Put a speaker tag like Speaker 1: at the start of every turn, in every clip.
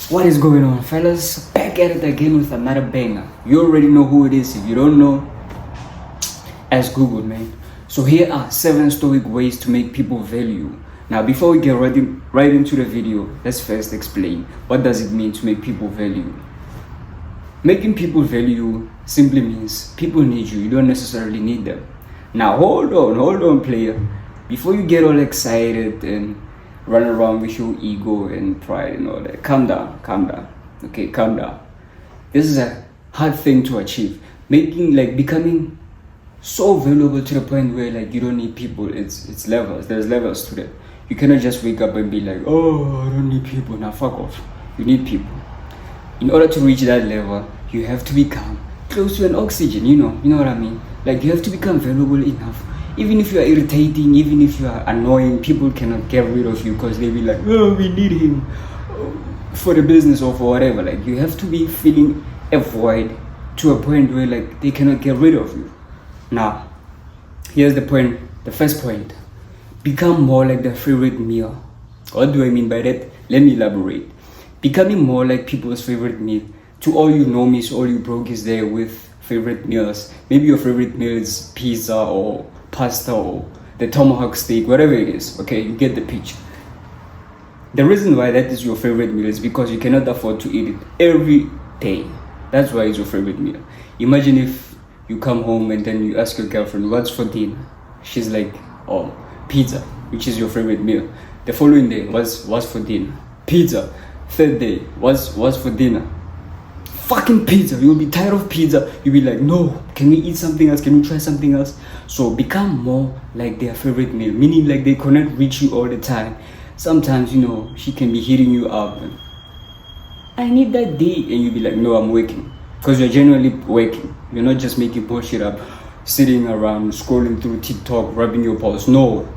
Speaker 1: What is going on, fellas? Back at it again with another banger. You already know who it is. If you don't know, ask Google, man. So here are 7 Stoic ways to make people value. Now, before we get right into the video, let's first explain what does it mean to make people value. Making people value simply means people need you. You don't necessarily need them. Now, hold on, player. Before you get all excited and run around with your ego and pride and all that, calm down. Okay, calm down. This is a hard thing to achieve. Becoming so valuable to the point where you don't need people. It's levels. There's levels to that. You cannot just wake up and be like, oh, I don't need people. Now fuck off. You need people. In order to reach that level, you have to become close to an oxygen. You know what I mean? You have to become valuable enough. Even if you are irritating, even if you are annoying, people cannot get rid of you because they be like, oh, we need him for the business or for whatever. You have to be filling a void to a point where they cannot get rid of you. Now, here's the point. The first point: become more like their favorite meal. What do I mean by that? Let me elaborate. Becoming more like people's favorite meal. To all you normies, all you brokies there with favorite meals. Maybe your favorite meal is pizza or pasta or the tomahawk steak, whatever it is. Okay, you get the picture. The reason why that is your favorite meal is because you cannot afford to eat it every day. That's why it's your favorite meal. Imagine if you come home and then you ask your girlfriend, what's for dinner? She's like, oh, pizza, which is your favorite meal. The following day, what's for dinner? Pizza. Third day, what's for dinner? Fucking pizza. You'll be tired of pizza. You'll be like, no, can we eat something else? Can we try something else? So become more like their favorite meal, meaning they cannot reach you all the time. Sometimes, she can be hitting you up and, I need that D, and you'll be like, no, I'm working. Because you're genuinely working. You're not just making bullshit up, sitting around, scrolling through TikTok, rubbing your pulse. No.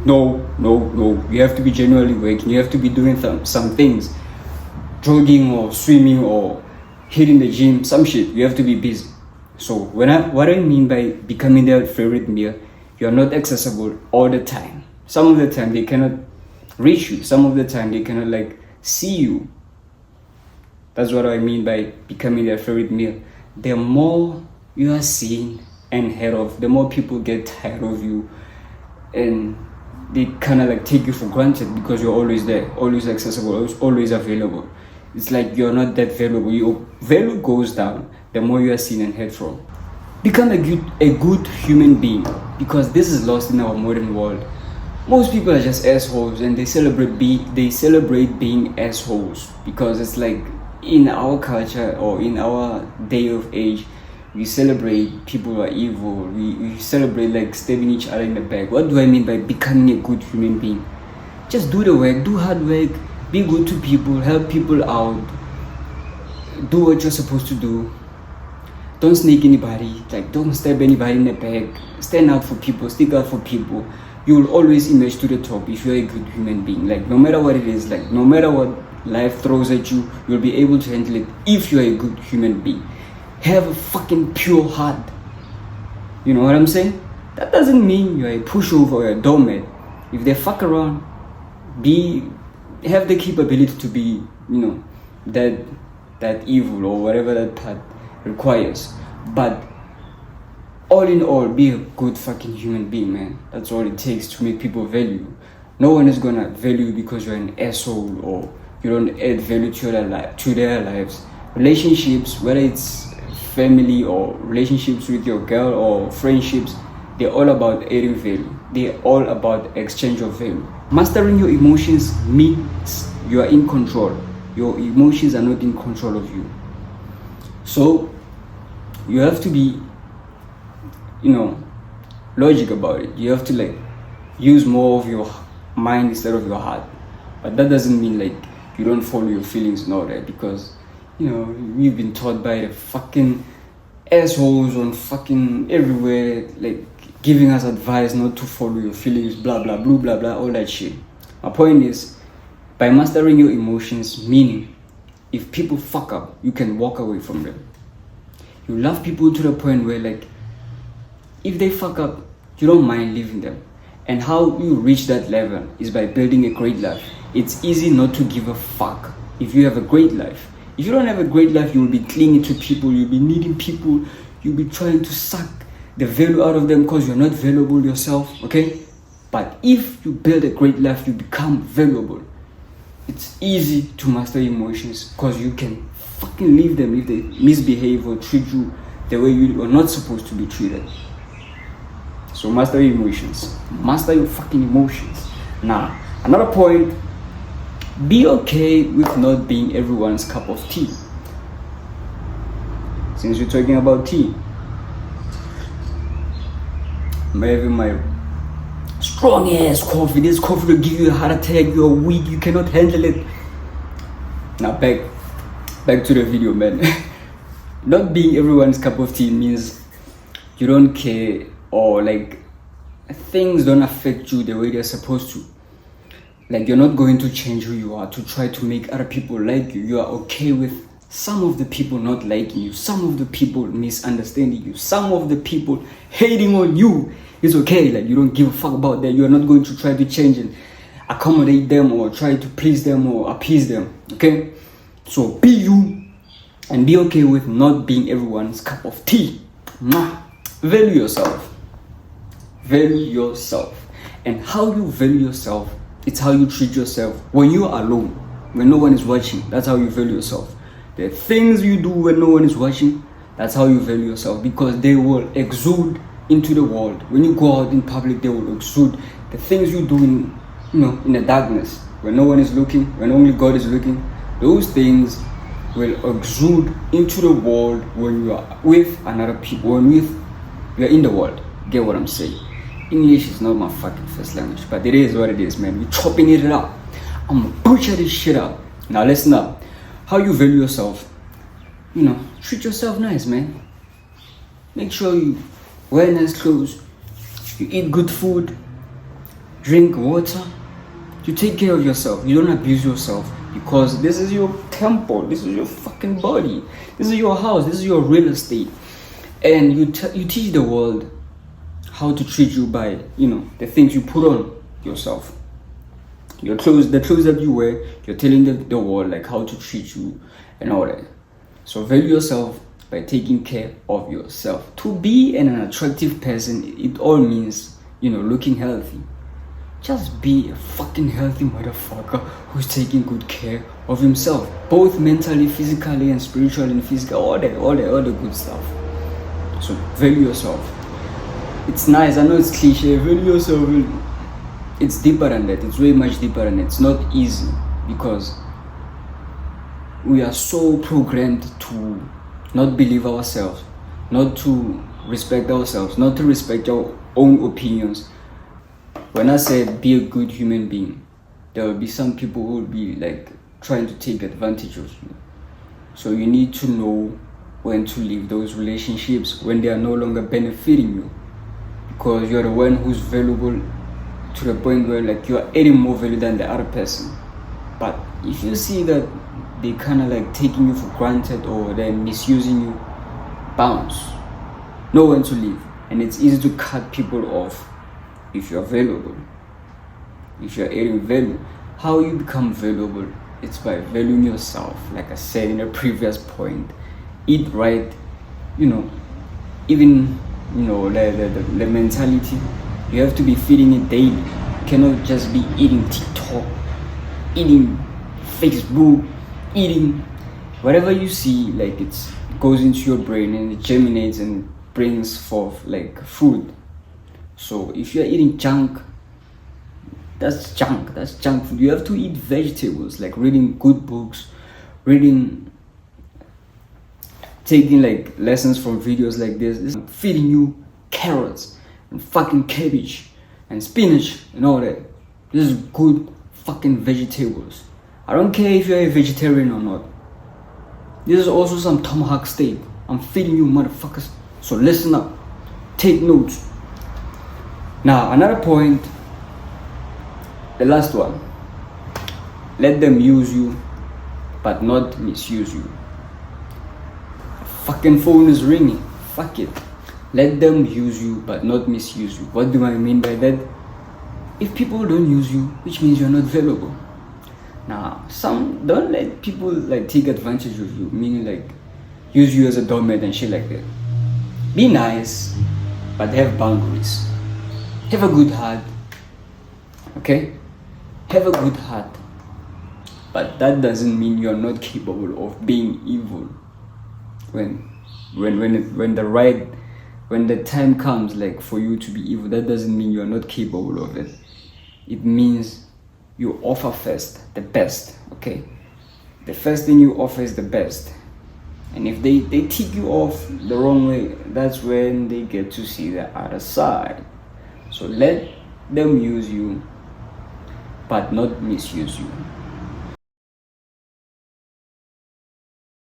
Speaker 1: You have to be genuinely working. You have to be doing some things. Jogging or swimming or hitting the gym, some shit. You have to be busy. So what I mean by becoming their favorite meal, you are not accessible all the time. Some of the time they cannot reach you. Some of the time they cannot see you. That's what I mean by becoming their favorite meal. The more you are seen and heard of, the more people get tired of you, and they kind of take you for granted because you're always there, always accessible, always available. It's like you're not that valuable. Your value goes down the more you are seen and heard from. Become a good human being, because this is lost in our modern world. Most people are just assholes, and they celebrate being assholes because it's in our culture or in our day of age, we celebrate people who are evil. We celebrate stabbing each other in the back. What do I mean by becoming a good human being? Just do the work, do hard work. Be good to people, help people out, do what you're supposed to do. Don't snake anybody, don't stab anybody in the back. Stand out for people, stick out for people. You will always emerge to the top if you're a good human being. No matter what it is, no matter what life throws at you, you'll be able to handle it if you're a good human being. Have a fucking pure heart. You know what I'm saying? That doesn't mean you're a pushover or a doormat. If they fuck around, have the capability to be, that evil or whatever that part requires. But all in all, be a good fucking human being, man. That's all it takes to make people value you. No one is gonna value you because you're an asshole or you don't add value to their lives. Relationships, whether it's family or relationships with your girl or friendships, they're all about adding value. They're all about exchange of value. Mastering your emotions means you are in control. Your emotions are not in control of you. So you have to be, logic about it. You have to use more of your mind instead of your heart. But that doesn't mean you don't follow your feelings and all that, because we've been taught by the fucking assholes on fucking everywhere, giving us advice not to follow your feelings, blah blah blah blah blah, all that shit. My point is, by mastering your emotions, meaning if people fuck up, you can walk away from them. You love people to the point where if they fuck up, you don't mind leaving them. And how you reach that level is by building a great life. It's easy not to give a fuck if you have a great life. If you don't have a great life, you will be clinging to people, you'll be needing people, you'll be trying to suck the value out of them because you're not valuable yourself, okay? But if you build a great life, you become valuable. It's easy to master emotions because you can fucking leave them if they misbehave or treat you the way you are not supposed to be treated. So master your emotions. Master your fucking emotions. Now, another point, be okay with not being everyone's cup of tea. Since we're talking about tea, maybe my strong ass coffee, this coffee will give you a heart attack, you're weak, you cannot handle it. Now back to the video, man. Not being everyone's cup of tea means you don't care, or like things don't affect you the way they're supposed to. Like you're not going to change who you are to try to make other people like you. You are okay with some of the people not liking you, some of the people misunderstanding you, some of the people hating on you. It's okay, like you don't give a fuck about that. You're not going to try to change and accommodate them or try to please them or appease them, okay? So be you and be okay with not being everyone's cup of tea. Value yourself. Value yourself. And how you value yourself, it's how you treat yourself when you are alone, when no one is watching. That's how you value yourself. The things you do when no one is watching, that's how you value yourself, because they will exude into the world. When you go out in public, they will exude. The things you do in the darkness, when no one is looking, when only God is looking, those things will exude into the world when you are with another people, when you're in the world. Get what I'm saying? English is not my fucking first language, but it is what it is, man. We're chopping it up. I'm gonna butcher this shit up. Now listen up. How you value yourself, treat yourself nice, man. Make sure you wear nice clothes, you eat good food, drink water, you take care of yourself, you don't abuse yourself, because this is your temple, this is your fucking body, this is your house, this is your real estate, and you teach the world how to treat you by the things you put on yourself. Your clothes, the clothes that you wear, you're telling the world like how to treat you and all that. So value yourself by taking care of yourself. To be an attractive person, it all means looking healthy. Just be a fucking healthy motherfucker who's taking good care of himself, both mentally, physically, and spiritually and physical, all the good stuff. So value yourself. It's nice, I know it's cliche, value yourself. It's deeper than that. It's way much deeper than that. It's not easy because we are so programmed to not believe ourselves, not to respect ourselves, not to respect our own opinions. When I said be a good human being, there will be some people who will be like trying to take advantage of you. So you need to know when to leave those relationships when they are no longer benefiting you, because you're the one who's valuable to the point where like you are adding more value than the other person. But if you see that they kind of like taking you for granted or they're misusing you, bounce. Know when to leave. And it's easy to cut people off if you're valuable, if you're adding value. How you become valuable, it's by valuing yourself. Like I said in a previous point, eat right, even the mentality, you have to be feeding it daily. You cannot just be eating TikTok, eating Facebook, eating whatever you see, like it goes into your brain and it germinates and brings forth like food. So if you're eating junk, that's junk food. You have to eat vegetables, like reading good books, taking like lessons from videos like this, feeding you carrots and fucking cabbage and spinach and all that. This is good fucking vegetables. I don't care if you're a vegetarian or not. This is also some tomahawk steak. I'm feeding you motherfuckers. So listen up. Take notes. Now another point, the last one. Let them use you but not misuse you. Fucking phone is ringing. Fuck it. Let them use you but not misuse you. What do I mean by that? If people don't use you, which means you're not valuable. Now, some don't let people like take advantage of you, meaning like use you as a doormat and shit like that. Be nice, but have boundaries. Have a good heart, okay? Have a good heart, but that doesn't mean you're not capable of being evil. When the time comes like for you to be evil, that doesn't mean you're not capable of it. It means you offer first the best, okay? The first thing you offer is the best. And if they tick you off the wrong way, that's when they get to see the other side. So let them use you, but not misuse you.